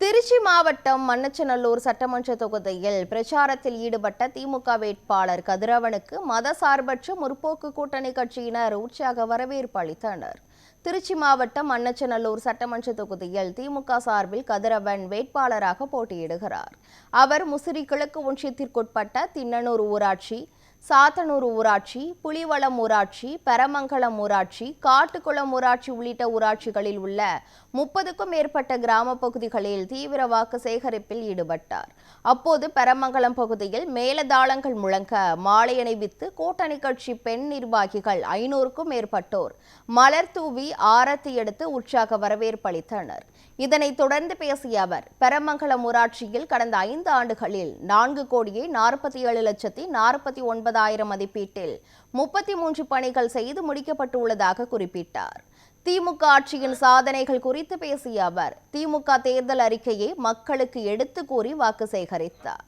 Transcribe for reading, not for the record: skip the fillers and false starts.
திருச்சி மாவட்டம் மண்ணச்சநல்லூர் சட்டமன்ற தொகுதியில் பிரச்சாரத்தில் ஈடுபட்ட திமுக வேட்பாளர் கதிரவனுக்கு மதசார்பற்ற முற்போக்கு கூட்டணி கட்சியினர் உற்சாக வரவேற்பு அளித்தனர். திருச்சி மாவட்டம் மண்ணச்சநல்லூர் சட்டமன்ற தொகுதியில் திமுக சார்பில் கதிரவன் வேட்பாளராக போட்டியிடுகிறார். அவர் முசிறி கிழக்கு ஒன்றியத்திற்குட்பட்ட திண்ணனூர் ஊராட்சி, சாத்தனூர் ஊராட்சி, புலிவளம் ஊராட்சி, பெரமங்கலம் ஊராட்சி, காட்டுக்குளம் ஊராட்சி உள்ளிட்ட ஊராட்சிகளில் உள்ள 30க்கும் மேற்பட்ட கிராம பகுதிகளில் தீவிர வாக்கு சேகரிப்பில் ஈடுபட்டார். அப்போது பெரமங்கலம் பகுதியில் மேலதாளங்கள் முழங்க மாலை அணிவித்து கூட்டணி கட்சி பெண் நிர்வாகிகள் 500க்கும் மேற்பட்டோர் மலர் தூவி ஆரத்தி எடுத்து உற்சாக வரவேற்பு அளித்தனர். இதனைத் தொடர்ந்து பேசிய அவர், பெரமங்கலம் ஊராட்சியில் கடந்த 5 ஆண்டுகளில் 4,47,49,000 மதிப்பீட்டில் 33 பணிகள் செய்து முடிக்கப்பட்டுள்ளதாக குறிப்பிட்டார். திமுக ஆட்சியின் சாதனைகள் குறித்து பேசிய அவர், திமுக தேர்தல் அறிக்கையை மக்களுக்கு எடுத்து கூறி வாக்கு சேகரித்தார்.